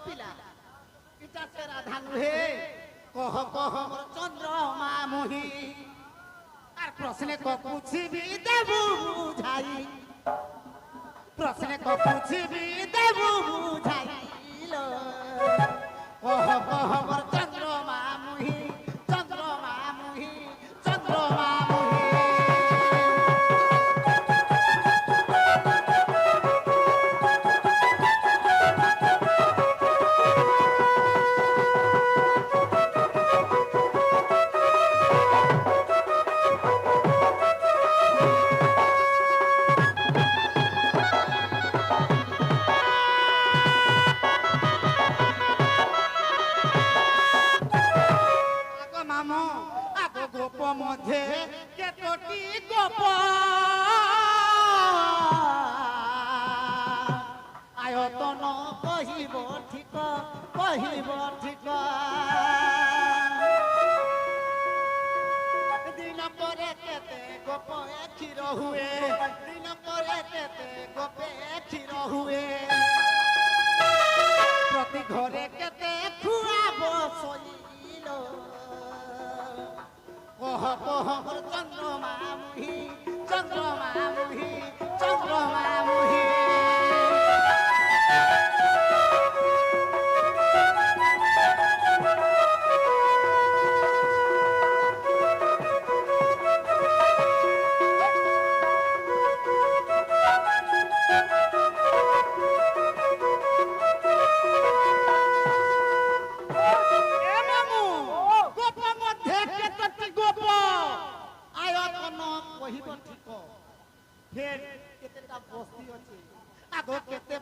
পিলা ইটা সে রাধা নুহে কহ কহ মোর চন্দ্রমা মুহি আর প্রশ্নে কপুছিবি দেবু বুঝাই প্রশ্নে কপুছিবি দেবু বুঝাইল কহ কহ মোর চন্দ্রমা মুহি চন্দ্রমা মুহি চন্দ্রমা মুহি মধ্যে কেতটি গোপ আয়তন কহিব ঠিক দিন পরে কেতে গোপ ক্ষীর হুয়ে দিন পরে কেতে গোপে ক্ষীর হুয়ে প্রতি ঘরে কেতে খুয়াব সইল কহ কহ মোর চন্দ্রমা মুহি চন্দ্রমা মুহি চন্দ্রমা মুহি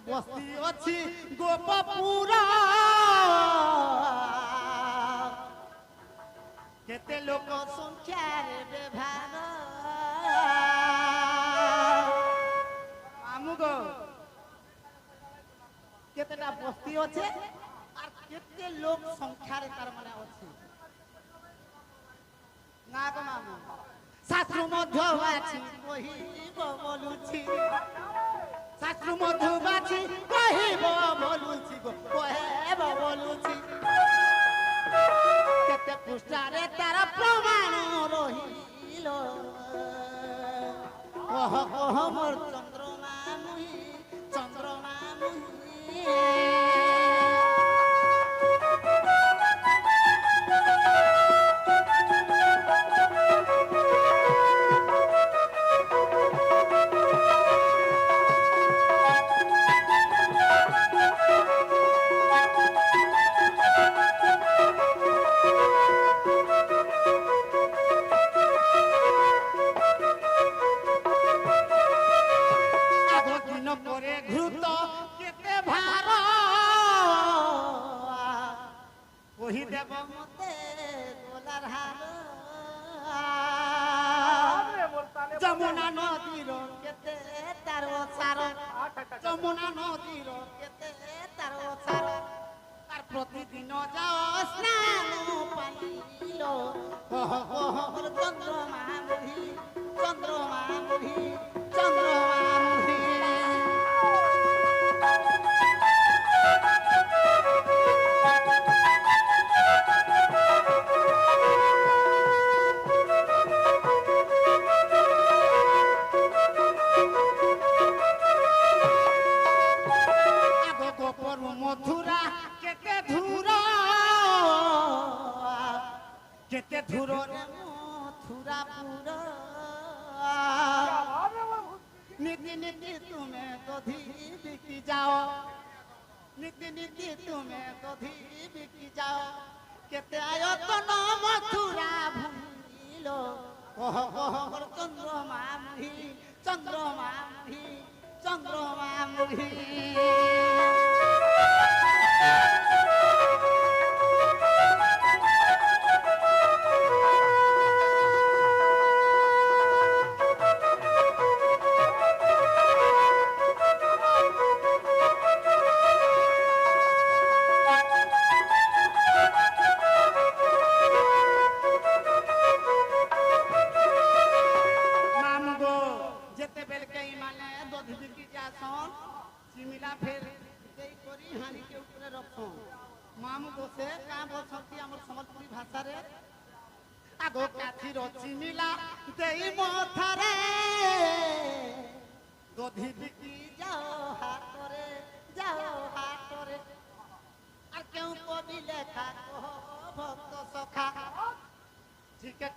বস্তি অছি গোপপুরা কেতে লোক সংখ্যার ব্যবহার আমুগ কেতেটা বস্তি আছে আর কেতে লোক সংখ্যার তার মানে আছে না গো মামু শাস্ত্র মধ্য আছে কহিব বলুছি শাস্ত্র মধুবাচি কহিব বলুছি গো কহিব বলুছি কেতে পৃষ্ঠারে তার প্রমাণ রহিল কহ কহ মোর চন্দ্রমা মুহি চন্দ্রমা মুহি যমুনা নদীর কেতে তার সার যমুনা নদীর কেতে তার সার আর প্রতিদিন যাও স্নান পাইল কহ কহ মোর চন্দ্রমা মুহি চন্দ্রমা মুহি চন্দ্রমা মুহি মথুরা কেতে ধুর কেতে ধুর মথুরা পুর নীতি নীতি তুমি দধি বিকি যাও নীতি নীতি তুমি দধি বিকি যাও কেতে আয়তন মথুরা ভুলিল কহ কহ মোর চন্দ্রমা মুহি চন্দ্রমা মুহি চন্দ্রমা মুহি যেতে বেলকে মানে দধি বিকি যাসন চিমিলা ফের ମାମୁଁ ଗୋସେ କାଁ ବସନ୍ତି ଆମର ସମ୍ବଲପୁରୀ ଭାଷାରେ ଆଗୋ କାଠିର ଚିମିଲା ଦେଇ ମଥାରେ ଦଧି ବିକି ଯାଅ ହାଟରେ আর কেউ কবি লেখা কহ ভক্ত সখা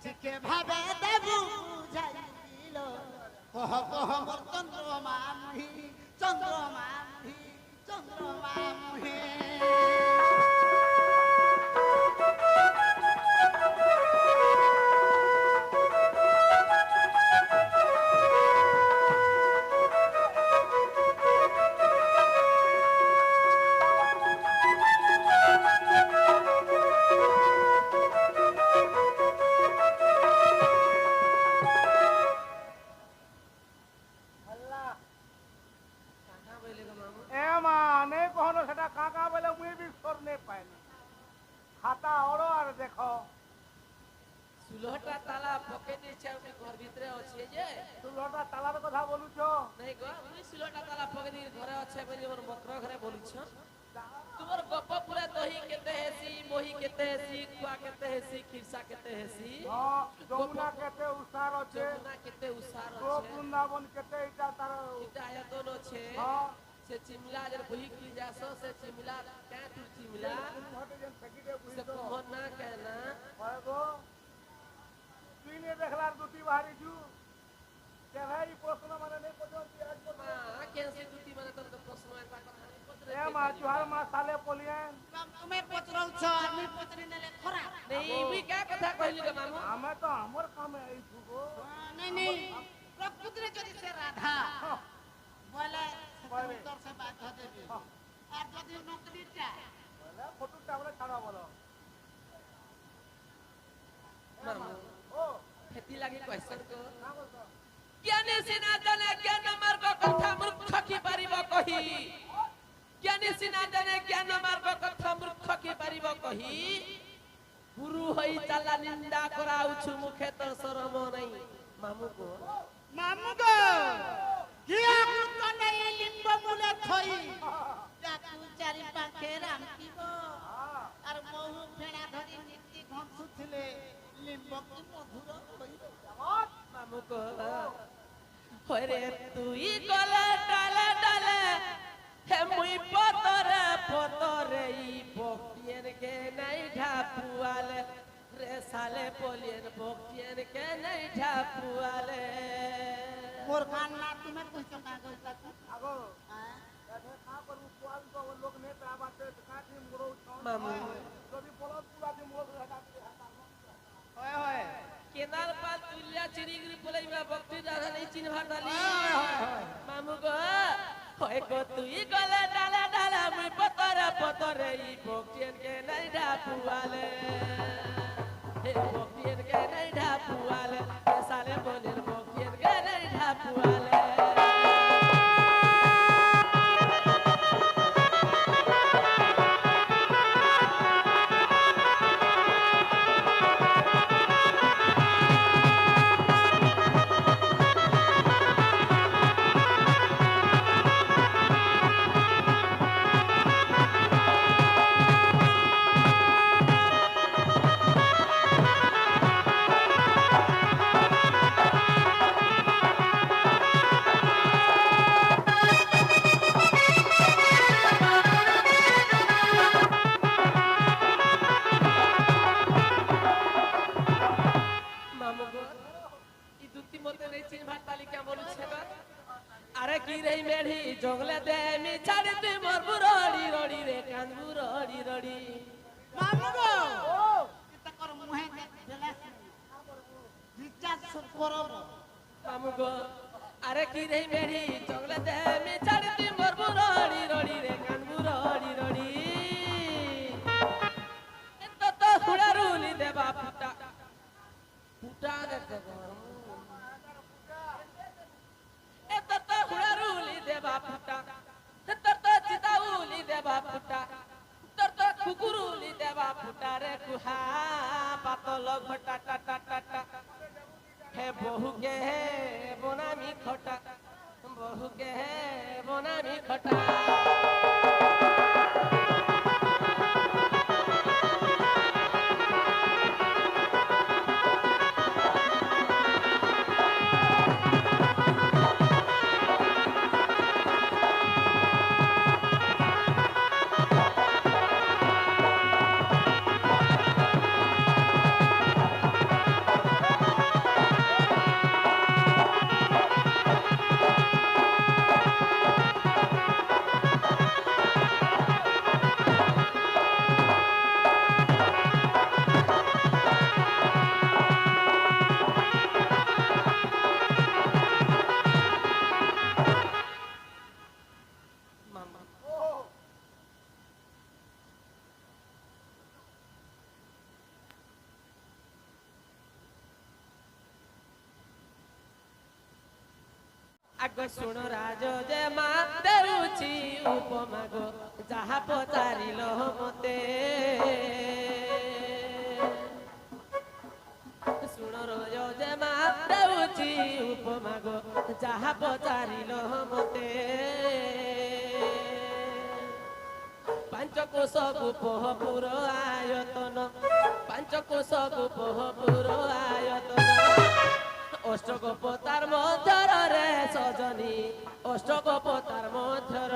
ঠিকে ভাবে দেবু বুঝাইল কহ মোর চন্দ্রমা মুহি सुलहटा ताला पके दिछे हम घर भीतरे अछि जे सुलहटा तालार কথা বলুছ नहीं गो मुई सुलहटा ताला पके दी घरे अछि बोली मोर मकर घरे बोलुछ तुमर गप पूरा दही केते हेसी मोही केते हेसी कुआ केते हेसी खिरसा केते हेसी हां जमुना केते उसार আছে जमुना केते उसार तो আছে बृंदावन केते इटा तार इटा आयतन আছে हां से चिमला जर बही की जासो से चिमला क्या तू चिमला से कोहना कहना गो তুই নে দেখলার দুটি বাহারি জু কে ভাই প্রশ্ন মানে নেই পর্যন্ত আজ মা কেনসে দুটি মানে তোর প্রশ্ন একটা কথা নাই পত্রে এ মা জুহার মা সালে পলিয়েন তুমি পচরছ আমি পচরি নেলে খরা नहीं वी क्या कथा कहली रे मामू আমি তো আমার কামে এই গো नहीं প্রকৃতিরে যদি সে রাধা বলে উত্তর সে বাধ্য দেবে আর যদি নকলিটা বলে ফটোটা আমরা ছাড়া বলো मामू ও खेती लगी क्वेश्चन को না বলতো ज्ञानी सिना जाने ज्ञान मार्ग कथा मूर्ख की पारिब कही ज्ञानी सिना जाने ज्ञान मार्ग कथा मूर्ख की पारिब कही गुरु होई चला निंदा कराउछु मुखे तो शरम नहीं मामू को মামুগো কিয়া কুতনে লিম্ব মুলে থই যাকু চারি পাখে রামকিব আর বহু ফেড়া ধরি নীতি ঘঁষুছিলে লিম্ব কি মধুর হইব मामू को होय रे तुई गला डाला डाला हे मुई पतरे ई बक्तियन के नहीं ढापुआले रे साले बोलियन बक्तियन के नहीं ढापुआले মোর কান্না তুমি কইছো না কইতা আগো দেখে কা করু কোয়াল তো লোক নে তা বাতে কাটি মুরো मामू যদি বলদ পুরা দি মুরো হাতা হয় হয় केनाल पाल तुल्या चिरीगिरी बोलाई में बक्ति दादा नहीं चिन्ह भार डाली मामू गो होय गो तुई गला डाला डाला मुई पतरे ई बक्तियन के नहीं ढापुआले हे बक्तियन के नहीं ढापुआले हे साले बोलियन बक्तियन के नहीं ढापुआले मामू गो ई दुत्ती मोते नहीं चिन्ह भार डाली क्या बोलू छेगा अरे की रही मेढ़ी जंगले दे मी छाड़ दे मोर बुरोड़ी रोड़ी रे कान बुरोड़ी रोड़ी মামুগো এটা কর মুহে দেলা বিচার করব मामू गो अरे की रही मेढ़ी जंगले दे मी छाड़ दे मोर बुरोड़ी रोड़ी रे कान बुरोड़ी रोड़ी तो हुड़ा रूली दे बापुटा पुटा दे तो हुड़ा रूली दे बापुटा तो चिताउली दे बापुटा तो कुकुरुली दे बापुटा रे कुहा पातल घटा टा टा टा टा हे बहु के हे बनामी खटा बहु के हे बनामी खटा আগ শুণ রাজ যে মা দেউছি উপমাগ যাহা পচারিল মতে শুণ রাজ যে মা দেউছি উপমাগ যাহা পচারিল মতে পঞ্চকোশ গুপপুর আয়তন পঞ্চকোশ গুপপুর আয়তন অষ্টগোপ তার মধ্যর রে সজনী অষ্টগোপ তার মধ্যর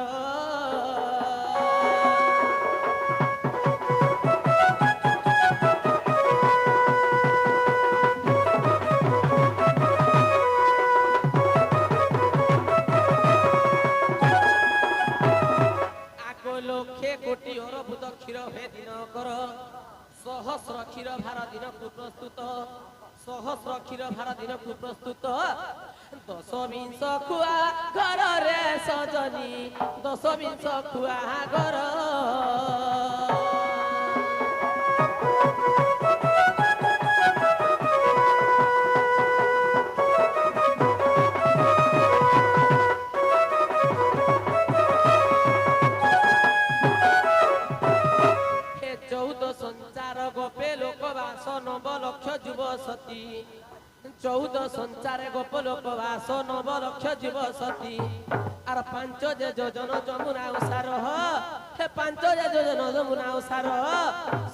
লক্ষে কোটি অরভূত ক্ষীর হে দিন কর সহস্র ক্ষীর ভার দিনকু প্রস্তুত সহস্র ক্ষীর ভার দিনকু প্রস্তুত 10 খুয়া ঘর রে সজনী 10 খুয়া ঘর গোপে লোকবাস 9 লক্ষ যুব সতী 14 সঞ্চারে গোপ লোকবাস 9 লক্ষ যুব সতী আর 5 যে যোজন যমুনা উসার হে 5 যে যোজন যমুনা উসার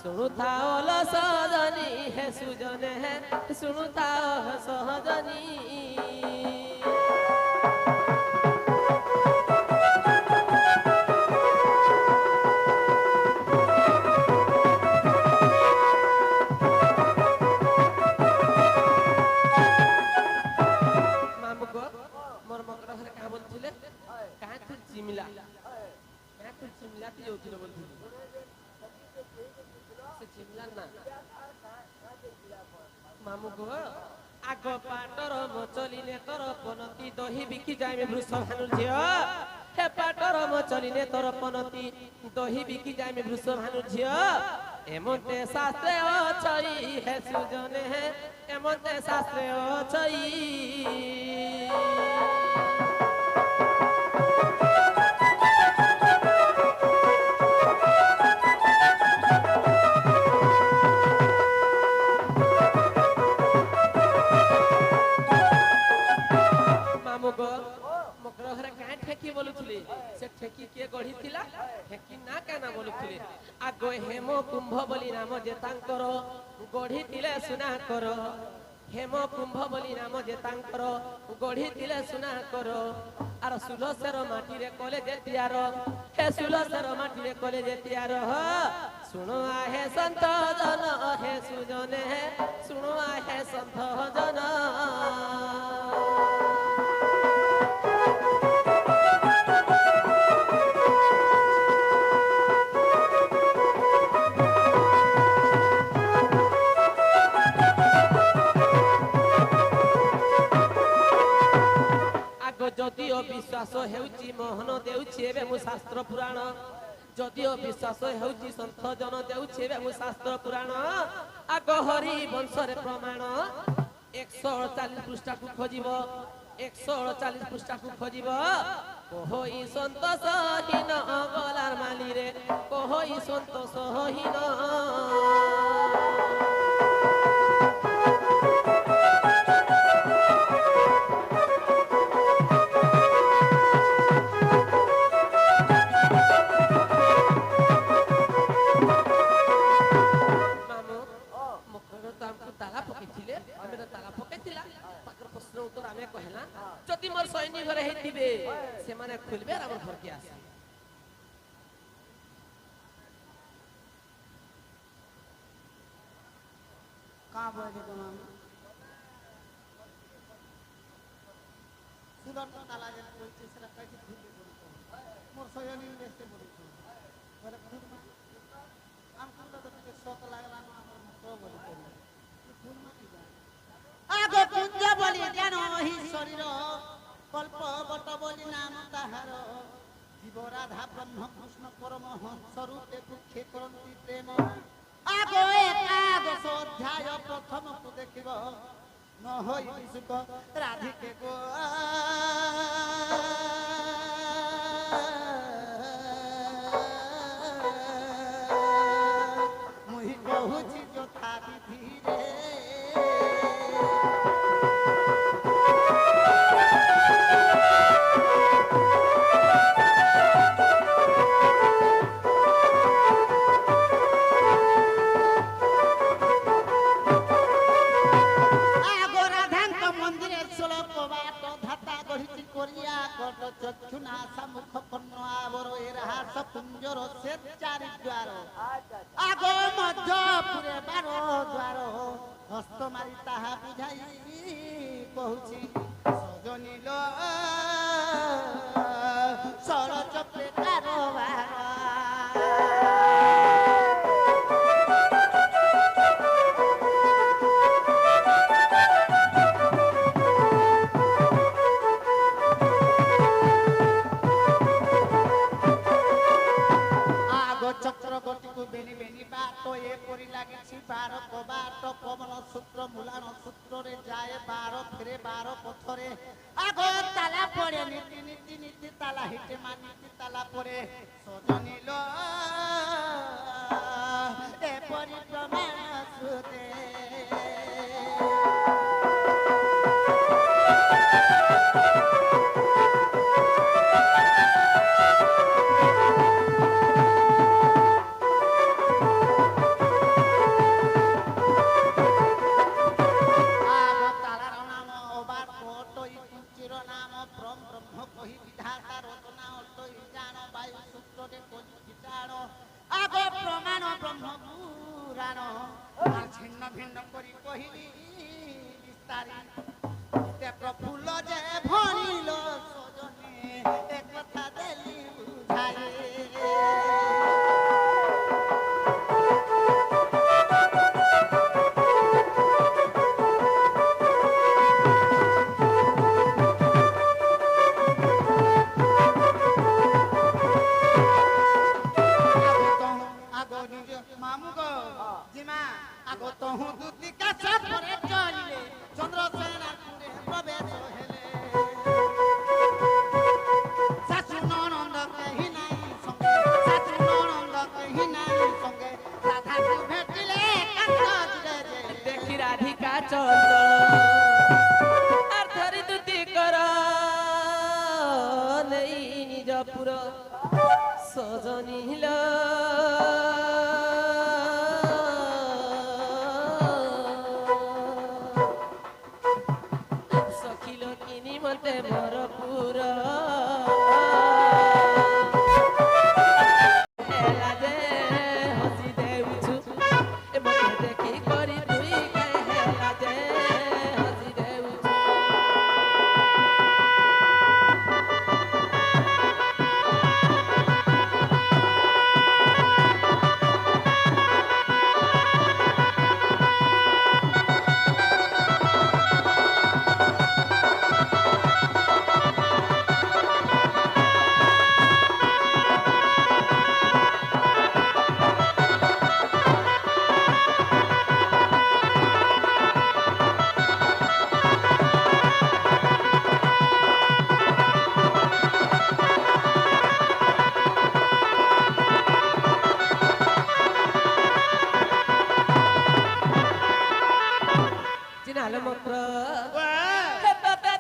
শুনুথাও ল সজনী হে সুজনে হে শুনুথাও সহজনী আগ পাটর মচলিনে তোর পনতি দহি বিকি যাইমে বৃষভানু ঝিও হে পাটর মচলিনে তোর পনতি দহি বিকি যাইমে বৃষভানু ঝিও এমতে শাস্ত্রে অছই হে সুজনে হে এমতে শাস্ত্রে অছই আগ হেম কুম্ভ বলি নাম যে তাঙ্কর গঢ়িলে সুনা কর হেম কুম্ভ বলি নাম যে তাঙ্কর গঢ়িলে সুনা কর আর সুলসের মাটিরে কলে যে তিয়ার হে সুলসের মাটিরে কলে যে তিয়ার শুনো হে সন্ত জন হে সুজনে হে শুনো হে সন্ত জন যদিও বিশ্বাস হেউচি মোহন দেউছি এবে মু শাস্ত্র পুরাণ যদিও বিশ্বাস হেউচি সন্থ জন দেউছি এবে মু শাস্ত্র পুরাণ আগ হরি বংশরে প্রমাণ 148 পৃষ্ঠাକୁ খোঁজিব 148 পৃষ্ঠাକୁ খোঁজিব কহই সন্তোষহীন গলার মালিরে কহই সন্তোষহীন যদি মোর সৈন্য ঘরে হেতিবে সেমানে খুলবে আর আমার ঘরকে আসে কা বলে তোমাম সুদর তালা যে কইছে সেটা কাইতে খুলবে মোর সৈন্য দেশে বলিছো ঘরে খুলমা আম খুললে তো ଟିକେ শত লাগলা না আমার তো বলি খুলমা কি যায় আগ পুঞ্জ বলি জ্ঞান হি শরীর কল্প বট বলি নাম তাহার জীব রাধা ব্রহ্ম কৃষ্ণ পরমহংস রূপে দুঃখে করন্তি প্রেম আগ একাদশ অধ্যায় প্রথমକୁ ଦେଖିବ নহই বিশুক রাধিকে গো মুই কহুছি যথা বিধিরে চক্ষুনাশা মুখ কর্ণ আবর এর হাস কুঞ্জর সে চারি দ্বার আগ মধ্যপুরে বার দ্বার হস্ত মারি তাহা বুঝাই কহুছি সজনীল সরচক্রে কারবার বার কবাট পবন সূত্র মূলান সূত্রে যায় 12 ফিরে 12 পথরে আগ তালা পড়ে নীতি নীতি নীতি তালা হিটে মানিতি তালা পড়ে সজনীল এ পরিক্রমণ সুদে ভিন্ন করি কহিলি বিস্তারি প্রফুল্ল যে ভনিল সজনে এ কথা দেলি বুঝাই তহু দুতি কাছ পরে চলিলে চন্দ্রসেনাপুরে প্রবেশ হেলে শাশু ননন্দ কেহি নাই সঙ্গে শাশু ননন্দ কেহি নাই সঙ্গে রাধাকে ভেটিলে কান্ত জুড়ে দেখি রাধিকা চঞ্চল আর ধরি দুতি কর নেই নিজ পুর সজনীল ভরপুর হসি দেউছু মতে দেখি করি তুই হেলা যে হসি দেউছু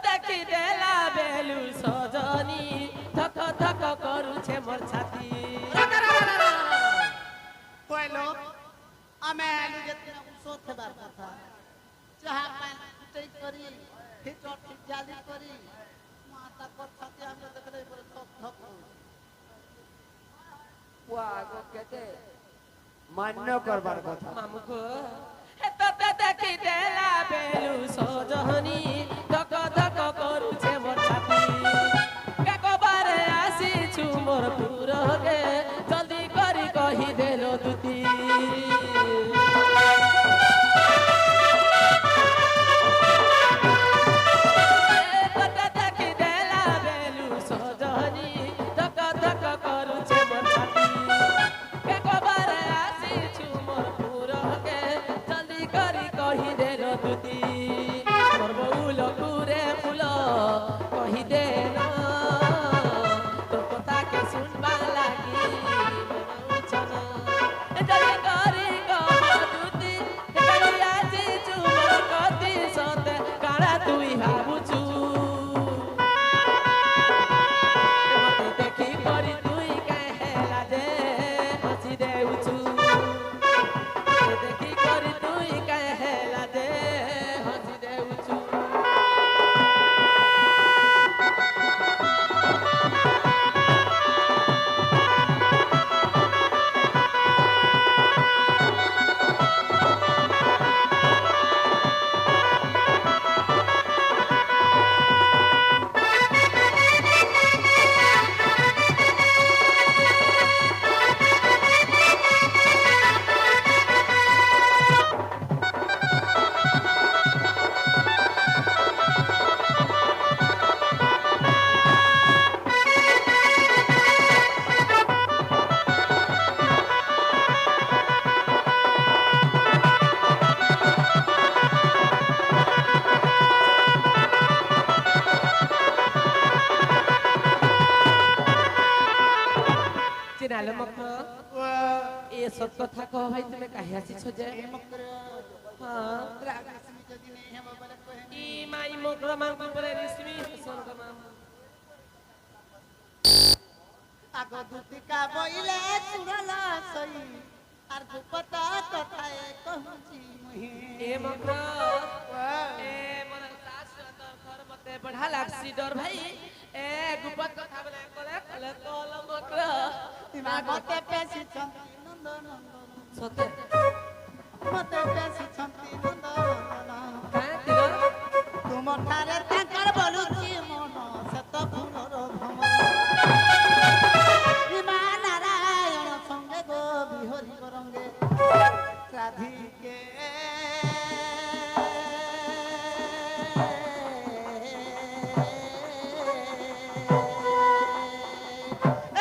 দেখি দেলা বেলু সজনী থক থক করুছে মোর ছাতি কইলো আমি যেতে উৎসব হেবার কথা যাহা পান ফুটাই করি ভিতর ঠিক জালি করি মাতা কথাতে আমি দেখলে পরে থক থক পুয়াগো কেতে মান্য করবার কথা মামুকো হেততে দেখি দেলা বেলু সজনী থক থক করুছে মোর ছাতি একবারে আসিছু মোর পুরকে জলদি করি কহি দেলো দুতি দেখি দেলা বেলু সজনী থক থক করুছে মোর ছাতি একবারে আসিছু মোর পুরকে জলদি করি কহি দেলো দুতি जय करी गजुती करिया जी चुमर कति सते काड़ा तुई भाबुचु मते देखी करी तुई कहेला जे हसी देउचु मते देखी करी तुई कहेला जे हसी देउचु चिनाले मखना ये सब कथा कह भाई तुम्हें काहे आसी छजे हां ई माई मोकरा मां को परे रिश्मी सन का मां आगो दुतिका बइले चुड़ला सई আর দুপতা কথায় কহুছি মুহি ए मखना ए मोर सास तो घर मते बढ़ा लागसी डर भाई ए गुपत कथा बने कले कले कल मखना তিমা মতে পেছি ছন্তি নন্দ নন্দন सते মতে পেছি ছন্তি নন্দ নন্দন काहे तिरो তুমর ঠারে তাঙ্কর বলুছি মন শত ফুলর ভ্রমণ বিমা নারায়ণ সঙ্গে গো বিহরি রঙ্গে রাধিকে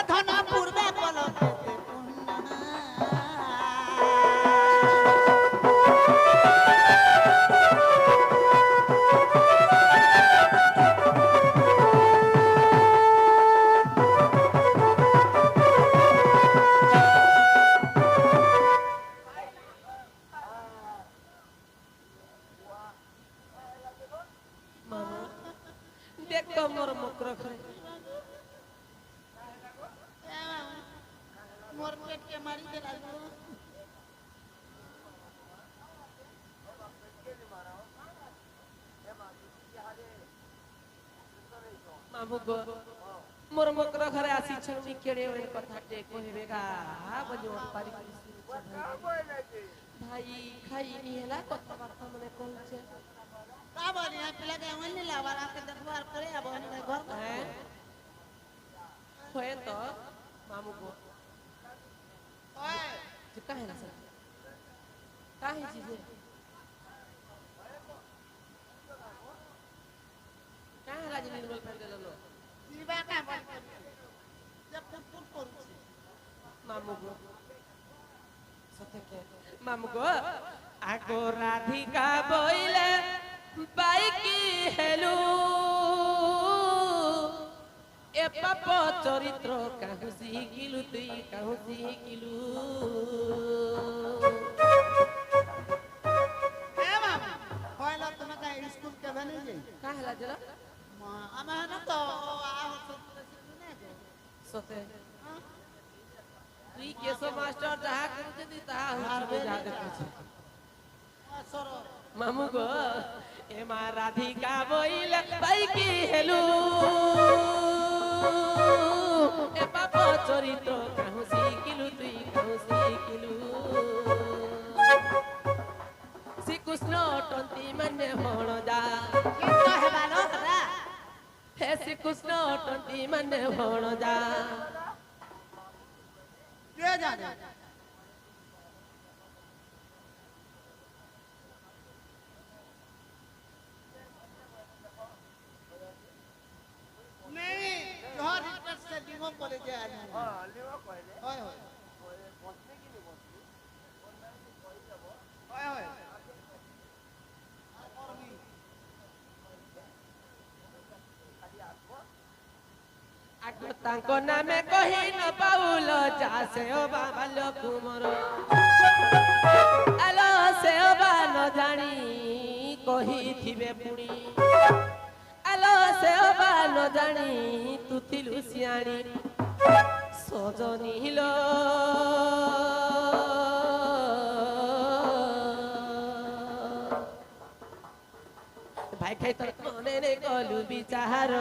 ধন পূর্বে পলকেতে পুণ্য मामा देखो मोर मुकरा खरे मोर पेट के मारी दे लागो मामू गो मोर मुकरा खरे आसी छमी केड़े होय कथा टे कहबेगा बजो पारी भाई खाई नहीं हैला कथा बार्ता मने कहछे का बोली है पिला के वनी लावारा के देखबार करे अब हमने घर में हैं होय तो मामू गो ओए जे काहे ना सर काहे चीज काहे राजी निर्मल कर देलो जीवा का बोल जब फुट करू मामू गो सते के मामू गो आगो राधिका बोइले बाइकी हेलू ए पाप चरित्र काहु सिकिलु तुई काहु सिकिलु ए मामा होइला तुम का स्कूल के बने जे काहे लाजला आमा न तो आ ने गो सते तुई केसो मास्टर जहा करते दी ता हुजूर जा देखै छै सरो मामू गो ए मा राधिका बोइले बाइकी हेलू ए पाप चरित्र काहु सिकिलु तुई काहु सिकिलु श्री कृष्ण टंती मने होण जा की तो हेबालो रा हे श्री कृष्ण टंती मने होण जा के जाने नहीं जोहर रिक्टर से लिंगो कॉलेज आ जाए हां लिवा कहले होय होय बसने की नहीं बसती होय होय आगो ତାଙ୍କ ନାମେ କହି ନ ପାଉଲ ଯା ସେ ଅବା ବାଲ୍ୟ କୁମର ଆଲୋ ସେ ଅବା ନ ଜାଣି କହିଥିବେ ପୁଣି ଆଲୋ ସେ ଅବା ନ ଜାଣି ତୁ ଥିଲୁ ସିଆଣି ସଜନୀ ଲୋ ଭାଇ ଖାଇ ତୋର ମନରେ କଲୁ ବିଚାର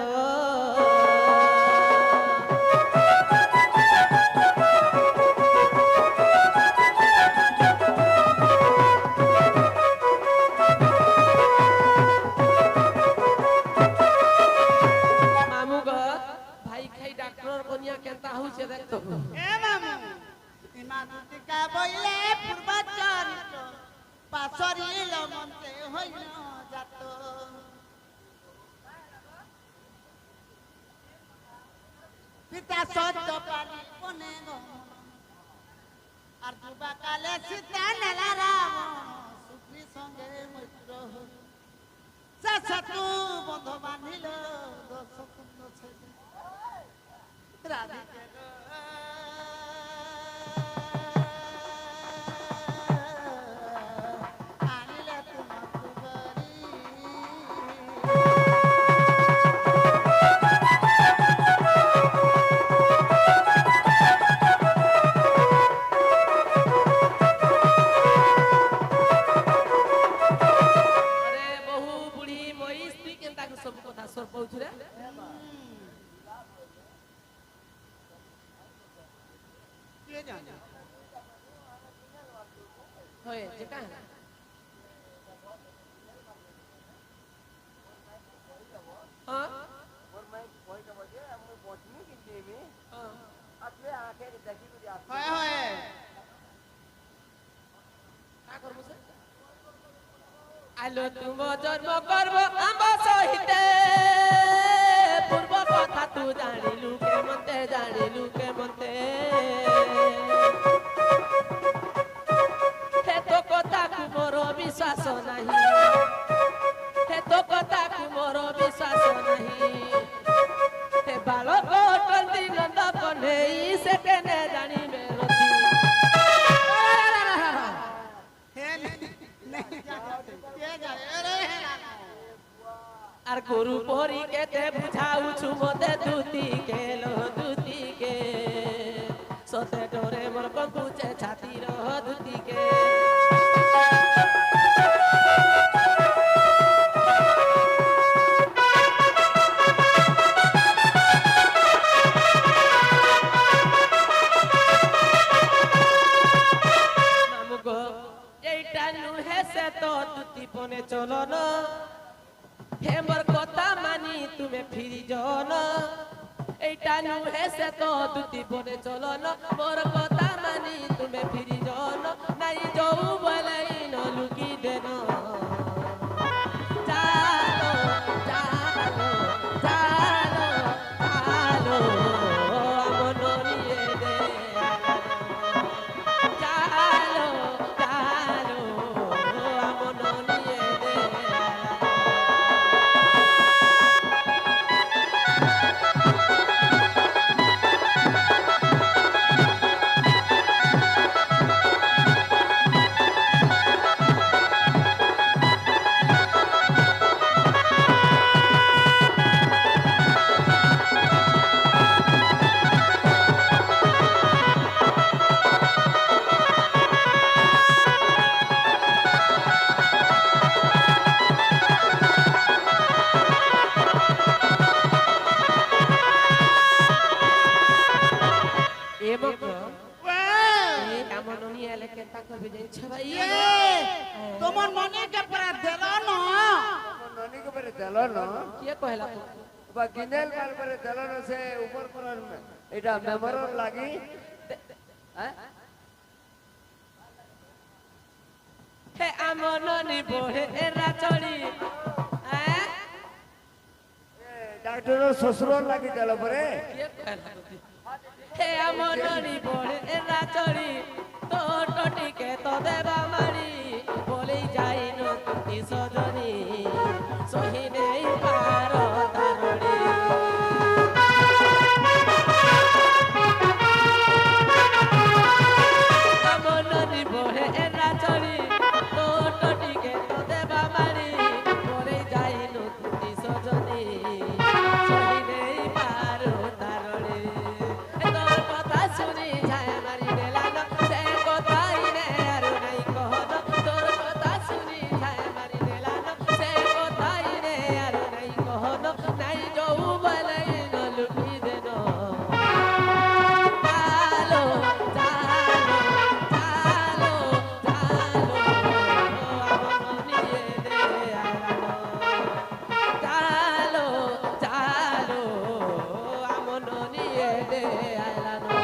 এ মামু ইমানুতিকা বইলে পূর্ব চরিত্র পাশরিল মন্ত্রে হইল জাত পিতা সত্য পানি কোনে গমন আর যুবা কালে সীতা নেলা রাবণ সুগ্রী সঙ্গে মৈত্র সে শত্রু বন্ধ বাঁধিল দশ কুণ্ড ছেলে রাধিকে আনিলে তোমাকে বাড়ি अरे बहु बुढ़ी मोई स्त्री केनता के सब कथा सर पहुँच रे কে জানে होए जे का हां হয় হয় का करबो से आलो तुम जन्म करब आंब सहिते पूर्व कथा तू जानिलु के मते हे तो कथा कु मोर विश्वास नहीं हे तो कथा कु मोर विश्वास नहीं हे बालक कल्दी नंद कन्हई से केने जानी मेरती হে नहीं जाने কে জানে রে আর গুরু পরি কেতে বুঝাউছু মতে দুতি কে সতে ডরে মোর কম্পুচে ছাতির দুতি কে মামুগো এইটা নুহে সে তো দুতি পনে চলন হে মোর কথা মানি তুমি ফিরি জন এইটা নুহে সে তো দুতি পনে চলন মোর কথা মানি তুমি ফিরি জন নাই যাও বলাই ন লুকি দেন চালো চালো চালো চালো আমন নিয়ে দে চালো চালো আমন নিয়ে দে তোমার মনে কে পড়া দিল না ननी के पर देलो न किए कहला तू बा गिनेल माल पर देलो न से ऊपर पर एटा मेमोर लागी हैं हे আমন নি বহে এরা চড়ি হ্যাঁ डॉक्टर ससुर लागी देलो परे किए कहला तू हे আমন নি বহে এরা চড়ি তো টটিকে তো দেবা মারি বলি যাই নতুন সজনী সহিনে পার তারড়ি ধরি তোট টিকে তো দেবা মারি মরে যাই নতুন সজনী সহি নেই পারো তারড়ে তোর কথা শুনি ছায়া মারি দেলান সে কথাই নে আর নাই কহন তোর কথা শুনি ছায়া মারি দেলান সে কথাই নে আর নাই কহন নাই যৌ বলাই ন লুটি দেন চালো চালো চালো চালো আমন নিয়ে দে আলানো চালো চালো আমন নিয়ে দে আলানো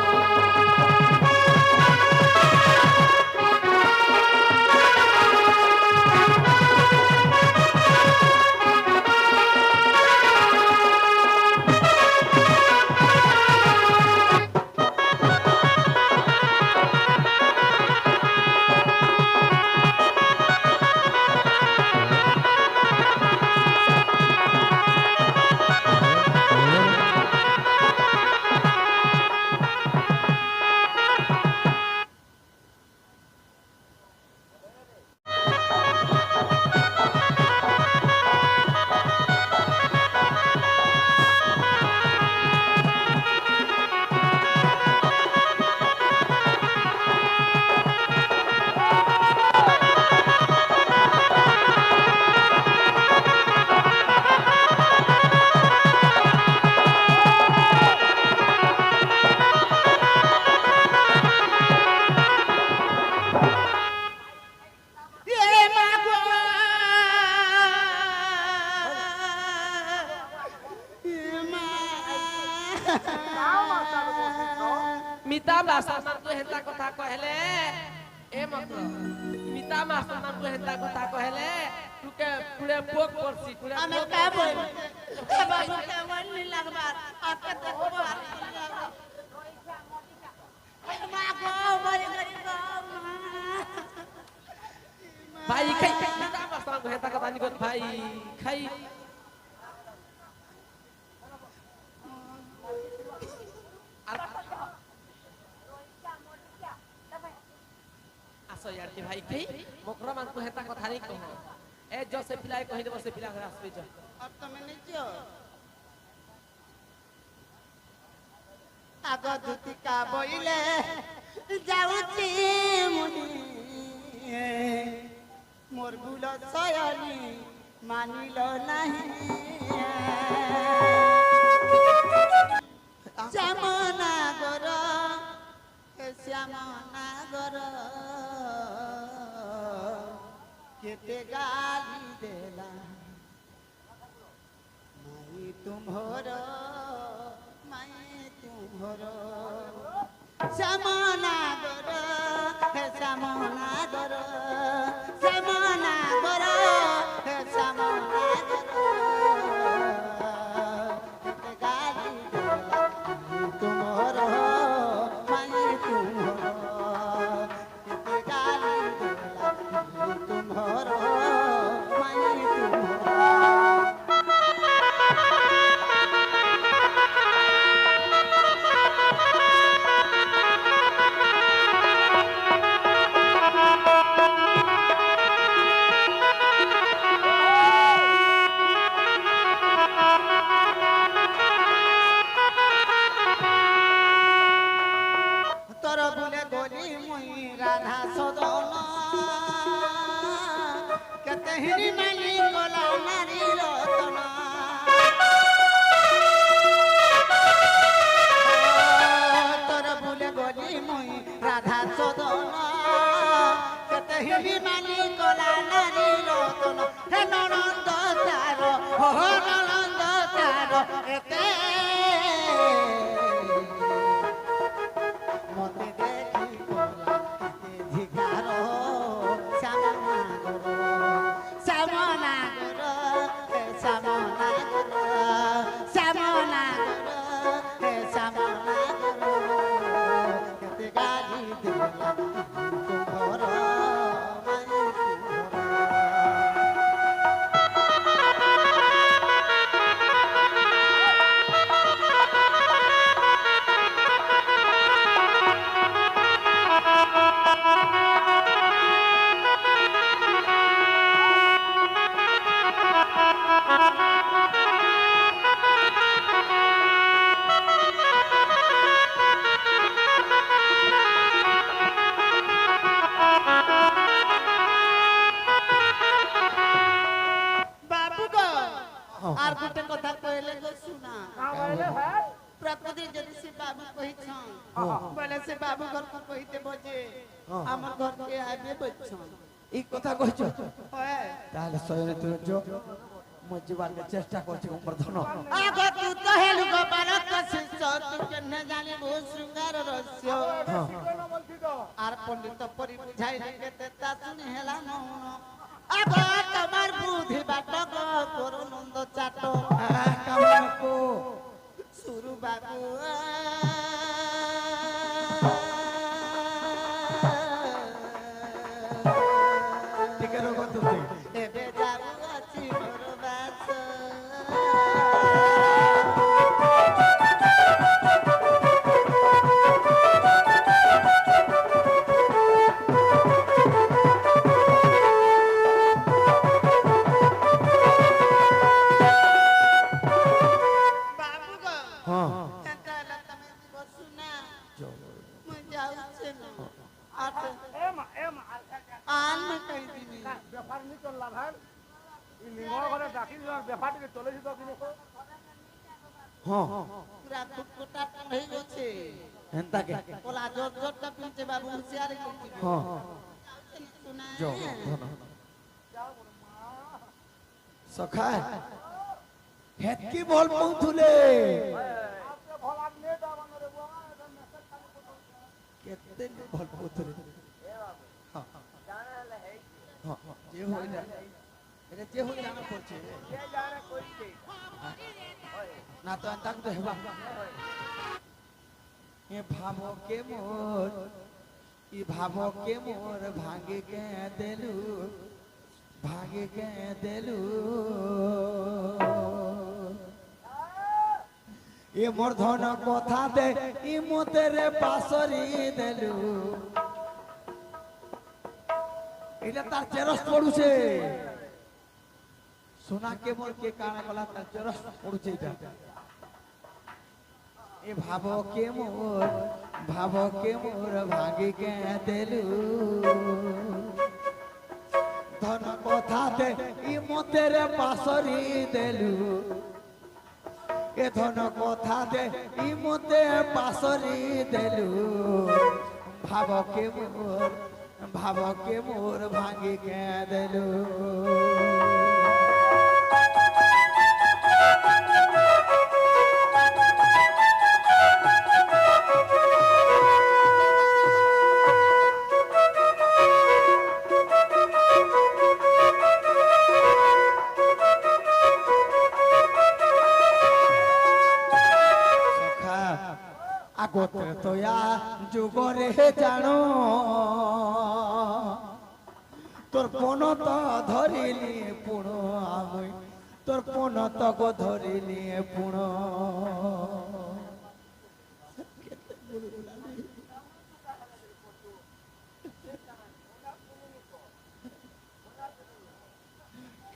মিতা মাস্টার মানকু হেন্তা কথা কহেলে এ মত মিতা মাস্টার মানকু হেন্তা কথা কহেলে তুকে পুরে পোক করছি পুরে আমি কা বই এ বাবু কে মনি লাগবার আপে দেখো আর মা গো মরি গরি গো ভাই খাই মিতা মাস্টার মানকু হেন্তা কথা নিগত ভাই খাই আসো यार के भाई खाई मोकरा मानकु हेता কথা नहीं कहो ए जो से पिलाए कहि देबो से पिला घर आसबे जो अब তুমি নিচো আগ দুতিকা বইলে যাউছি মুনি মোর ভুল সয়নি মানিল নাহি শ্যামনাগর শ্যামনাগর কেতে গালি দেলা মাই তুমহর মাই তুমহর শ্যামনাগর শ্যামনাগর শ্যামনাগর শ্যামনাগর কেতে গালি দেলা তুমহর মাই তুমহর কেতে গালি দেলা তুমহর মাই তুমহর তোর বুলে গলি মুই রাধা সদন কেতে হিরি মালি কলা নারী রতন তোর বুলে গলি মুই রাধা সদন কেতে হিরি মালি কলা নারী রতন হে ননন্দ তার হো ননন্দ তার এতে মতে দেখি কলা কেতে ধিকার শ্যামনাগর শ্যামনাগর হে শ্যামনাগর শ্যামনাগর হে শ্যামনাগর কেতে গালি দিলা তুমহর মাই তুমহর बाबू कहिछन बोले से बाबू घर को कहिते बजे हमर घर के आबे बचछन এই কথা কইছো ओए তাহলে সয়নে তুই जो মই জীবন চেষ্টা করছি গোবর্ধন आगो तू तो हेलु गो बारत शिष्य तू के न जाने बहुत श्रृंगार रहस्य কেন বলছি তো আর পণ্ডিত পরি বুঝাই রে তেতা শুনি হেলা নন আগো তোমার বুদ্ধি বাটক করু নন্দ চাট কামাকো সুরু বাবু টিকে রো তুমি এবে যাবো আছি ঘরবাস বাবু গো হ্যাঁ এটা হলো তুমি বসু না মই যাউছে না আর এ মা আন কই দিবি ব্যাপার নি চললা ভাই এই লিঙ্গর ঘরে ডাকি দিলাম ব্যাপারটিকে চলেছি তো কিন্তু হ্যাঁ পুরা কুটকুটা হই গেছে এন্তা কে ওলা জোর জোরটা পিনছে বাবু হুঁশিয়ারি করছি হ্যাঁ শোনা जो ধন সখা হেতকি বল পৌঁছুলে আপনি ভলা নেট আমারে বাবা এটা মেসেজ খালি কেতে বল পৌঁছুলে হ্যাঁ হ্যাঁ যে হই না এটা যে হই জানা পড়ছে না তো আনতাম তো হেবা এ ভাবো কে মোর ই ভাবো কে মোর ভাঙে কে দেলু ভাঙে কে দেলু এ মোর ধন কথা দে ই মতেরে পাসরি দেলু এটা তার চেরস পড়ুছে সোনা কে মোর কে কানা গলা তার চেরস পড়ুছে এটা এ ভাবো কে মোর ভাগে কে দেলু ধন কথা দে ই মতেরে পাসরি দেলু এ ধন কথা দে ই মতে পাসরি দেলু ভাবকে মোর ভাগে কে দেলু আগতে তোয়া যুগরে জানো তোর পনত ধরিলি পুণ আমি তোর পনত গো ধরিলি পুণ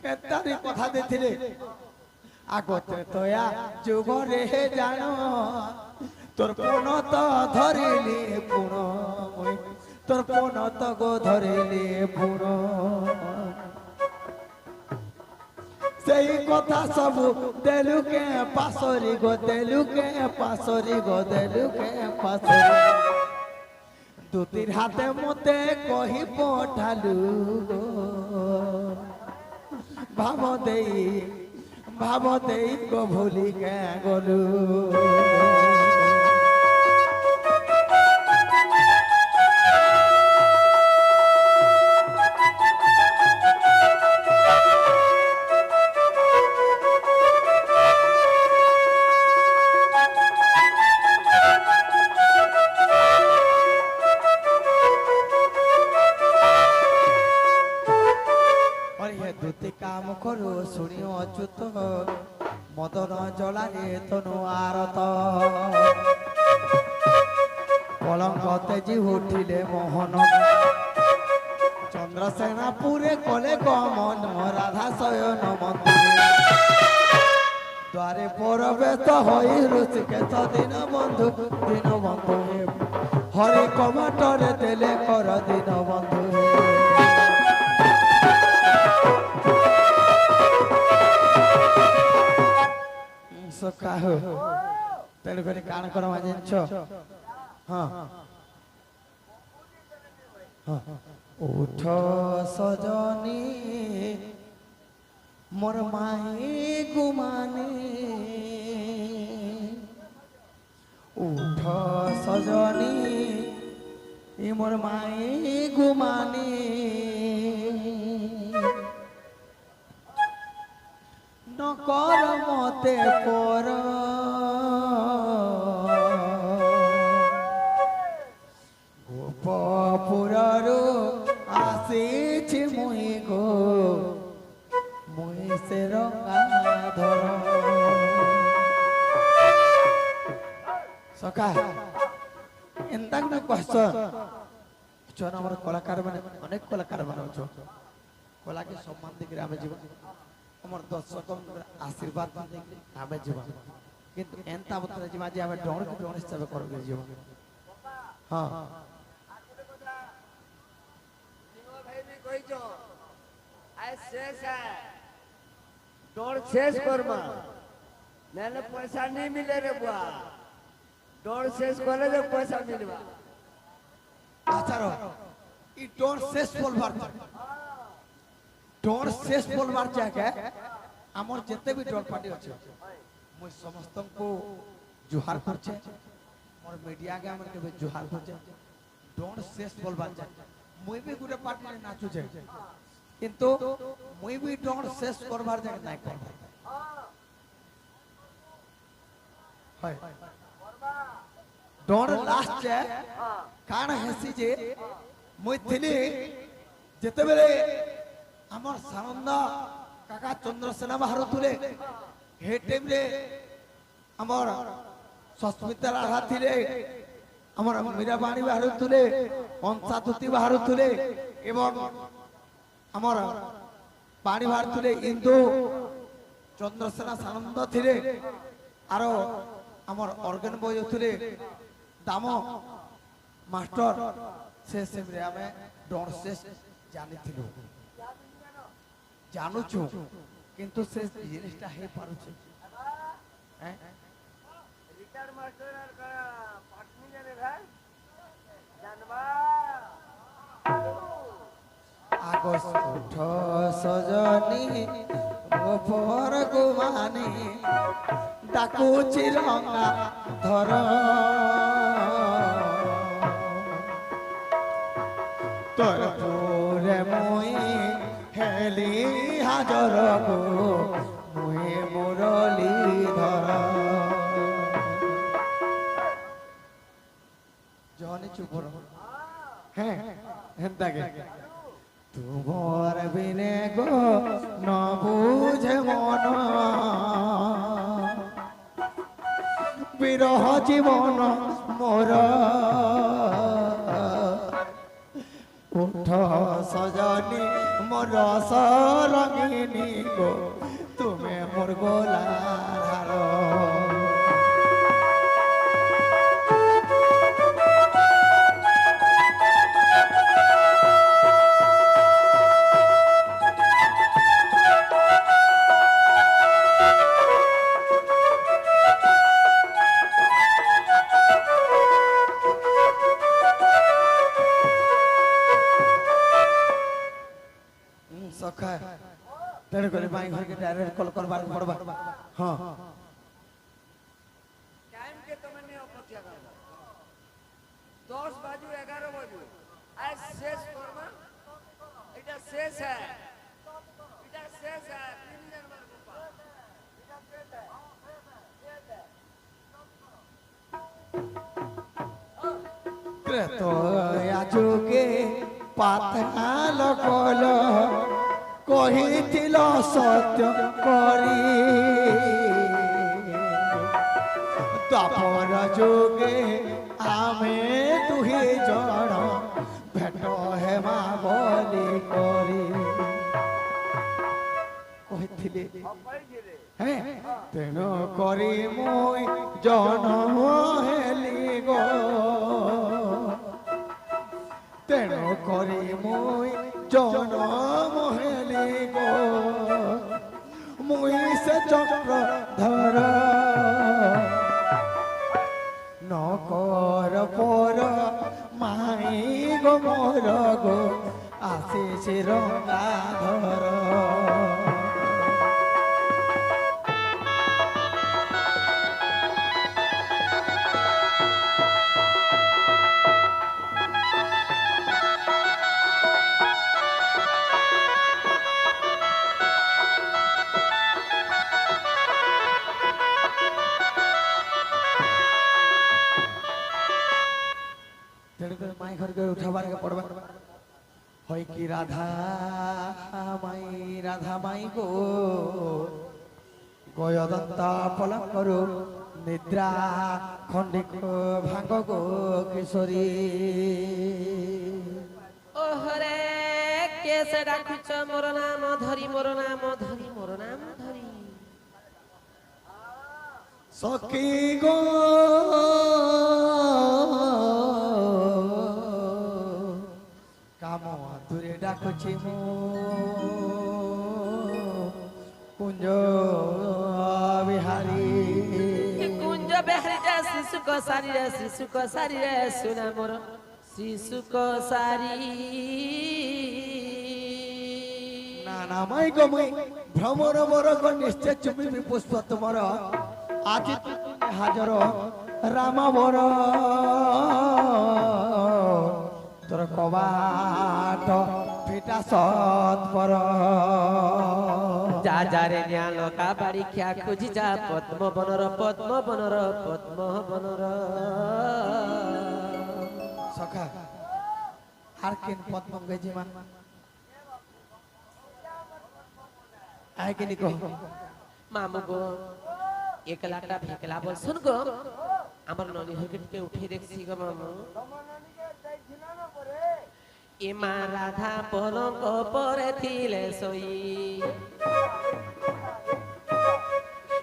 কেতারি কথা দিছিলে আগতে তোয়া যুগরে জানো তোর পনত ধরিলি পুণ তোর পনত গো ধরিলি পুণ সেই কথা সবু দেলুকে পাসরি গো দেলুকে পাসরি গো দেলুকে পাসরি দুতির হাতে মতে কহি পঠালু গো ভাব দেই গো ভুলি কে গলু কাম করো শুনিও অচ্যুত মদন জলারে তনু আরত কলঙ্ক তেজি উঠিলে মোহন চন্দ্রসেনাপুরে কলে গমন রাধা শয়ন মন্দিরে দ্বারে প্রবেশ হই ঋষিকেশ দিন বন্ধু হরি কমটরে দেলে কর দিন বন্ধু সখা तेणु कर कान करमा जानिछ हाँ हाँ उठ सजनी मोर माई गुमानी उठ सजनी ई मोर माई गुमानी न कर मते पर गोपपुररु आसीछि मुई गो मुई से रंगाधर सका एंता गुटे क्वेश्चन चोन हमर कलाकार माने अनेक कलाकार माने अछो कला के सम्मान देके आमे जीवन हमर दर्शक आशीर्वाद देके आमे जीवन किंतु एंता बतरा जीवा जे आमे डर के डर हिसाब करके जीवन हां भाई भी कहिছো आइ शेष है डर शेष करमा नेले पैसा नहीं मिले रे बुआ डर शेष करले जो पैसा मिलबा आचार ई डर शेष बोलबार डर शेष बोलबार जाके हमर जते भी डर पार्टी अछि मु समस्त को जुहार करछे मोर मीडिया के हमर के जुहार करछे डर शेष बोलबार जाके मुई भी गुटे पार्टी रे नाचू छे किंतु मुई भी डर शेष करबार जाके নাই करबार हाय डर लास्ट है कान हेसी जे मुई थिली जेते बेले हमर सानंद काका चंद्रसेना बाहर तुले हे टाइम रे हमर सस्मिता राधा थिले हमर मीराबाणी बाहर तुले अंशातुति बाहर तुले एवं हमर पानी बाहर तुले इंदु चंद्रसेना सानंद थिले आरो हमर ऑर्गन बॉय तुले दामो मास्टर से सेमरे आमे डर से जानि थिलु जानू छु किंतु से जिनिसटा हे पारु छु हैं रिटायर मास्टर का पाटनी जाने भाई जानबा आगस उठ सजनी गोपर गुमानी डाकू चिरंगा धर तोर पूरे मुई हेली हाजर गो मुई मुरली धर जहनी चुप हैं हेंता के तुमर बिने गो न बुझे मन বিরহ জীবন মোর উঠ সজনী মোর সরঙ্গিনী গো তুমি মোর গোলার হার तेरे को भाई घर के डायरेक्ट कॉल करबार पड़बा हां टाइम के तमने अपेक्षा कर 10 बाजू 11 बाजू आज शेष करबा এটা शेष है এটা शेष है 3 दिन बार गोपा এটা शेष है शेष है तो आजुके पाथाल कल कहिथिल सत्य करी तापर जोगे आमे तुही जण भेट हेमा बोली करी कहिथिले हैं तेनो करी मुई जन हेली गो तेनो करी मुई जन हेली गो मुई से चक्र धर নকর পর মাই গো মোর গো আসিছে রঙাধর तेणुकर माई घर के उठाबार के पड़वा হয় কি রাধা মাই গো গয়দত্তা পলঙ্করু নিদ্রা খণ্ডিক ভাঙ্গ গো কিশোরী ওহরে কেসে ডাকুছ মোর নাম ধরি মোর নাম ধরি মোর নাম ধরি সখী গো কাম দূরে ডাকুছি মু কুঞ্জ বিহারী কুঞ্জ বিহারী যা শিশু ক সারি রে সুনা মোর শিশু ক সারি না না মাই গো মাই ভ্রমর বর গো নিশ্চয় চুমি পুষ্প তোমার আজি হাজর রাম বর তোর কবাট ফিটা সৎপর যা যারে ন্যালকা বাড়ি খ্যা খুঁজি যা পদ্ম বনর সখা আর কেন পদ্ম গেজিমা আয় কেনি কহ মামু গো একলাটা ভেকলা বল শুন গো আমার ননি হইকে উঠে দেখছি গো মামু এ মা রাধা পলঙ্ক পরে থিলে সই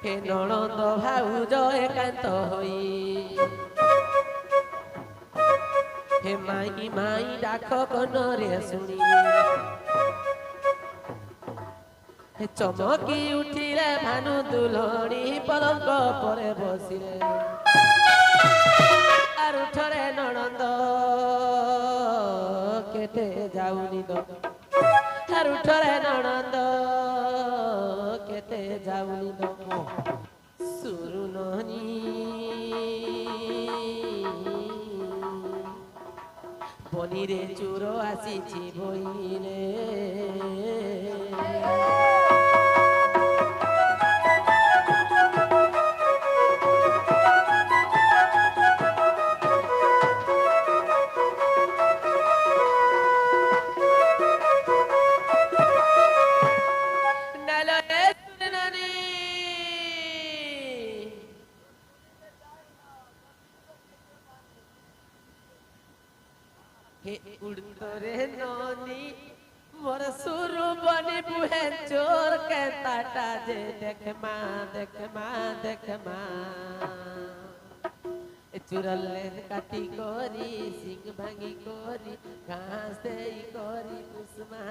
হে ননদ ভাউজ একান্ত হই হে মাই ডাক কনরে শুনি হে চমকি উঠিলে ভানু দুলনি পলঙ্ক পরে বসিলে আর উঠরে ননদ কেটে যাউনি দ আর উঠরে ননদ কেটে যাউনি দ সুরুননি বনিরে চুর আসিছি বইলে उड़तरे नोनी मोर सुरु बनी बुहे चोर के ताटा जे देख मा चुरले काटी कोरी सिंग भांगी कोरी घास दे कोरी कुसुमा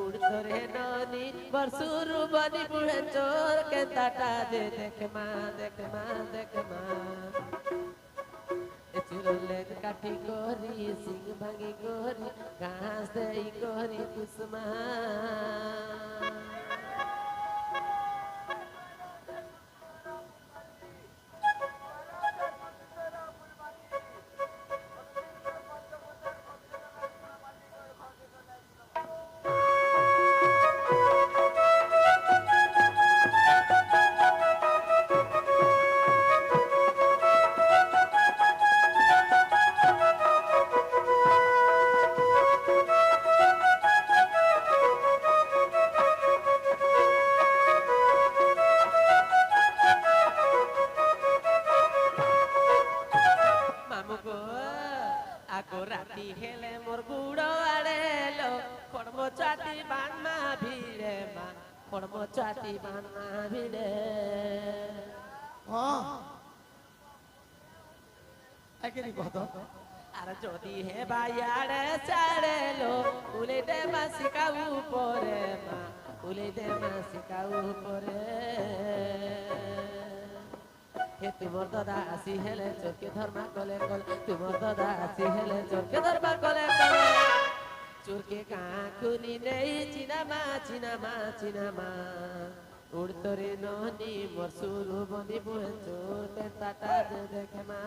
उड़तरे नोनी मोर सुरु बनी बुहे चोर के ताटा जे देख मा चुरले काटी कोरी सिंग भांगी कोरी घास दे कोरी कुसुमा রাতি হেলে মোর গুড়ো আড়েলো কর্ম চাটি বান্না ভিড়ে মা কর্ম চাটি বান্না ভিড়ে আর যদি হে বাইয়াড়ে ছাড়েলো উলে দে মাসিকা উপরে মা উলে দে মাসিকা উপরে हे तुमर दादा आसी हेले चोरके धर्मा कले कले तुमर दादा आसी हेले चोरके धर्मा कले कले चोरके काकुनी नेई चिनामा उड़तरे नहनी मोर सुरु बंदी बुहे चोर के ताटा दे देखे मा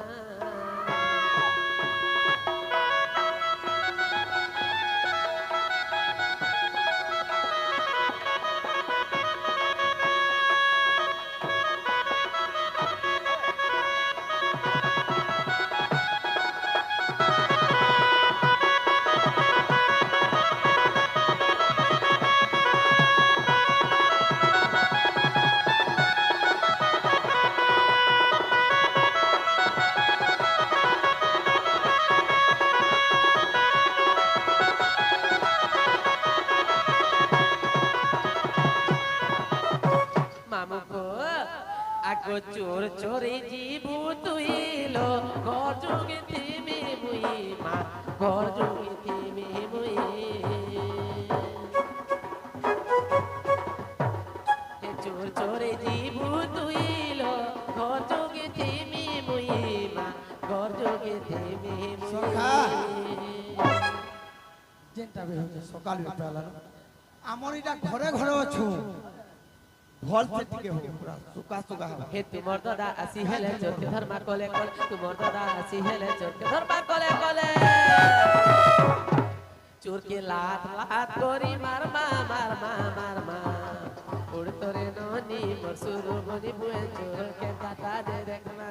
चोर चोरी जीबू तुइलो घर जुगी तिमी मुई मा घर जुगी तिमी मुई हे चोर चोरी जीबू तुइलो घर जुगी तिमी मुई मा घर जुगी तिमी मुई সখা যেটা বে হচ্ছে সকাল বেলা আমর এটা ঘরে ঘরে অছু ভল से টিকে हो पूरा सुका सुका हवा हे तुमर दादा आसी हेले चोरके धर्मा कले कले तुमर दादा आसी हेले चोरके धर्मा कले कले चोर के लात लात करी मारमा उड़ तोरे नहनी मोर सुरु बंदी बुहे चोर के ताता दे देखना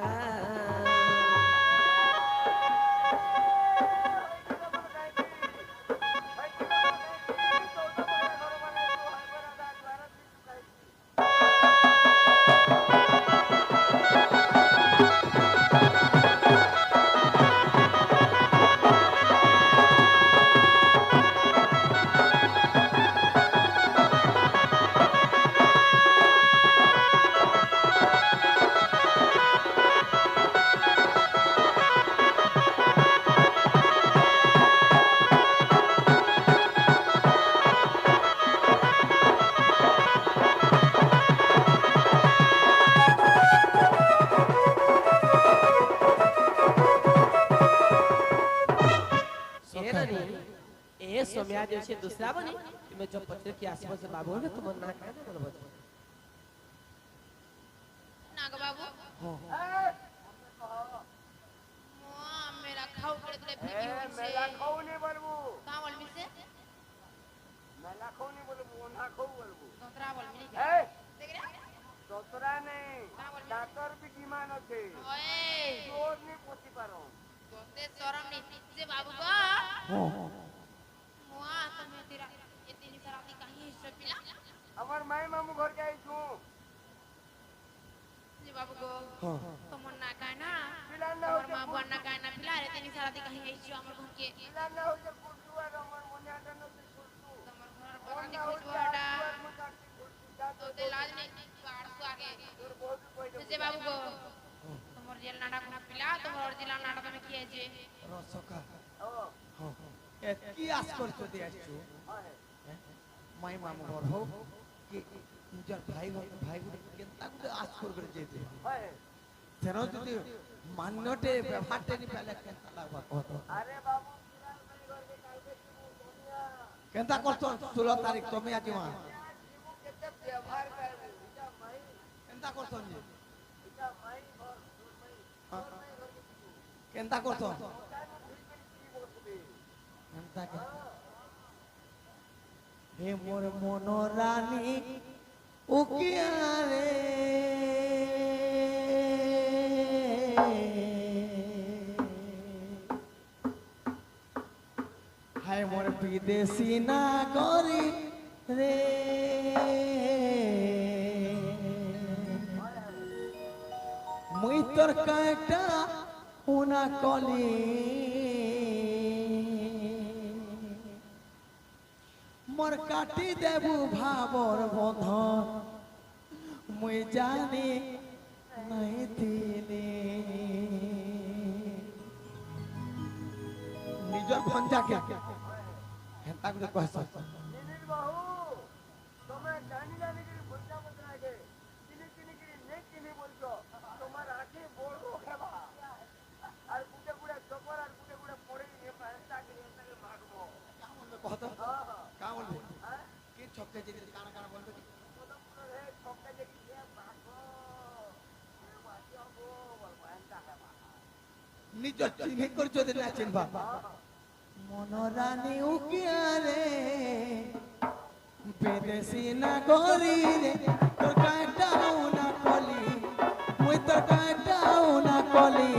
सोम्या दिवशी दुसरा बनी तुम्हें जो पत्र की आसपास से बाबू ने तुम ना कहना बोलो बच्चे नाग बाबू हो मेरा खाऊ करे तले भीगी ए होई मेला खाऊ नहीं बोलबू का बोल मिसे मेला खाऊ नहीं बोलबू ना खाऊ बोलबू दोतरा बोल मिनी ए देख रे दोतरा नहीं डाक्टर भी कीमान আছে ओए चोर नहीं पोती पारो दोते शरम नहीं से बाबू को हो मुआ तुम्हें तेरा इतनी खराबी कहीं हिस्सा पिला আমার মাই মামু ঘর যাই ছু जी बाबू को हो तुम ना कहना পিলান না और হচ্ছে मां बुआ कहना पिला रे इतनी खराबी कहीं हिस्सा हमर घर के পিলান না হচ্ছে কুটু আর আমার মনে আটা না কুটু तुम्हार घर কোন पर না कुछ হচ্ছে हटा আর মুটাটি কুটু যা तो ते लाज नहीं बाड़ को आगे তোর বহুত কই দে जी बाबू को तुम्हार जेल नाटक ना पिला तुम्हार ओरिजिनल नाटक में किए जे রসকা ও हो এ কি আস করছো দি আসছো হয় মাই মামু ঘর হো কি নিজের ভাই গুলো কেনতা গুলো আস করে যেতে হয় তেন যদি মান্যটে ব্যবহারতে নি পেলে কেনতা লাগবা কত আরে বাবু পিলান ভাই ঘর কে কালকে তুমি দুনিয়া কেনতা করছো 16 তারিখ তুমি আজি মা জীবু কেতে ব্যবহার করবো এটা মাই কেনতা করছো নি এটা মাই ঘর তোর মাই কেনতা করছো জানো ভিতরে কি বলবে কেনতা কে হে মোর মনোরানী উকিয়া রে হায় মোর বিদেশি নাগরি রে মুই তোর কাটা উনা কলি মোর কাটি দেবু ভাবর বন্ধন মুই জানি নাই দিনে নিজর ভঞ্জাকে হেন্তা করে কহস নীলির বাহু তোমার জানি জানি করে বুঝা মত লাগে চিনি চিনি করে নেই চিনি বলছো তোমার আঁখে নিজ চিহ্নি করে যদি না চিনবা মনরানী উকিয়ারে বেদেশি না গরি রে তোর কাটাও না কলি মুই তোর কাটাও না কলি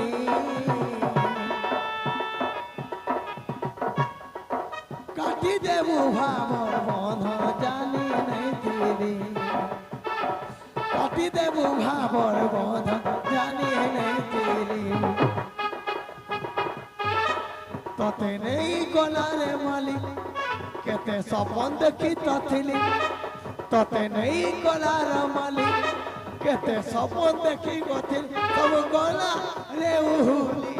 কাটি দেবু ভাবর বন্ধ জানি নাই তিরি কাটি দেবু ভাবর বন্ধ জানি নাই তিরি ততে নেই গলারে মালিক কেতে সপন দেখি তথিলি ততে নেই গলার মালিক কেতে সপন দেখি গথিল সব গলা রে উহুলি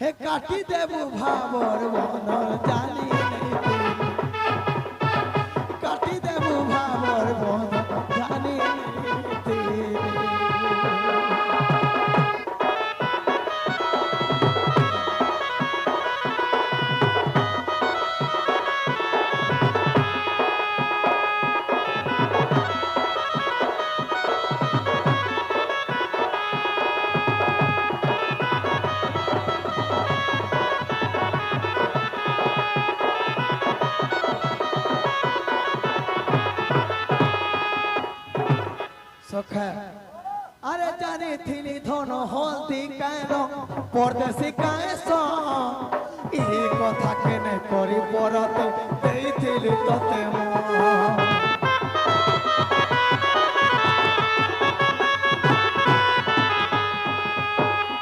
হে কাটি দেবু ভাবর বন্ধন জানি নেই কাটি দেবু ভাবর বন্ধন জানি নেই আরে জানি থিনি ধন হলদি কায়ন পরদেশি কায়স এই কথা কেনে করি পরতে দেইছিলি ততে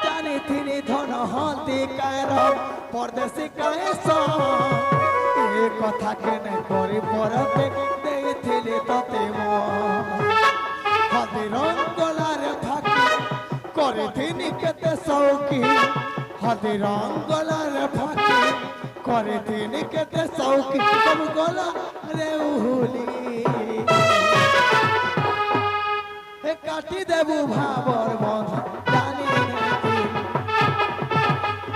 জানি থিনি ধন হলদি কায়ন পরদেশি কায়স এই কথা কেনে করি পরতে দেইছিলি ততে হদি রঙ্গলারে থাকি করে তিনি কেতে সৌকি হদি রঙ্গলারে ফাঁকি করে তিনি কেতে সৌকি সব গলা রে উহুলি হে কাটি দেবু ভাবর বন্ধ জানি নাই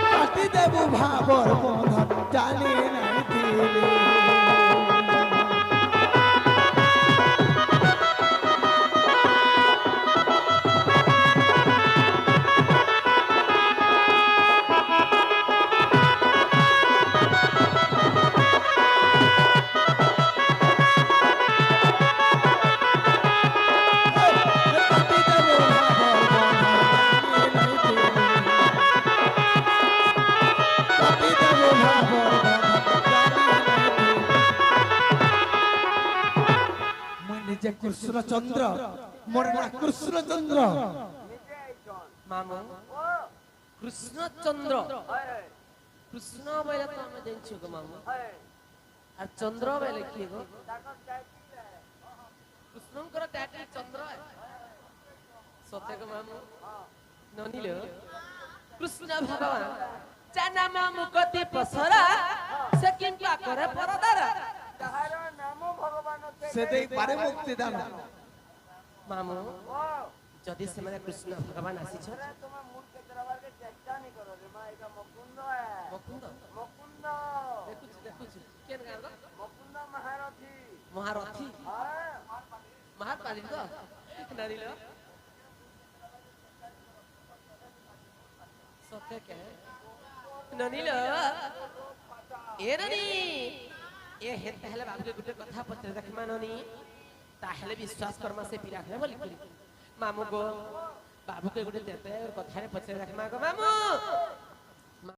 কাটি দেবু ভাবর বন্ধ জানি নাই দিলি কৃষ্ণচন্দ্র মোর না কৃষ্ণচন্দ্র মামু কৃষ্ণচন্দ্র কৃষ্ণ বলে তো আমি জানছি গো মামু আর চন্দ্র বলে কি গো কৃষ্ণଙ୍କର টাইটেল চন্দ্র সত্য গো মামু ননিল কৃষ্ণ ভগবান জানা মামু কতি পসরা সে কিংবা করে পরদারা তাহার নাম ভগবান সে দেই পারে মুক্তি দান মামু যদি সেমানে কৃষ্ণ ভগবান আসিছ তোমা মুখে দরবারে চেষ্টা নি করো রে মা এটা মুকুন্দ মুকুন্দ মুকুন্দ দেখুছি কেন গাঁর মুকুন্দ মহারথী মহারথী মহাপালি তো নারিল সত্য কে ননিল এ ননি এ হেতে হেলে বাবুকে গুটে কথা পত্রে দেখমা ননি তাহলে বিশ্বাস কর্মা সে পিরা খেলে বলি করি মামু গো বাবুকে গুটে দেতে কথারে পত্রে দেখমা গো মামু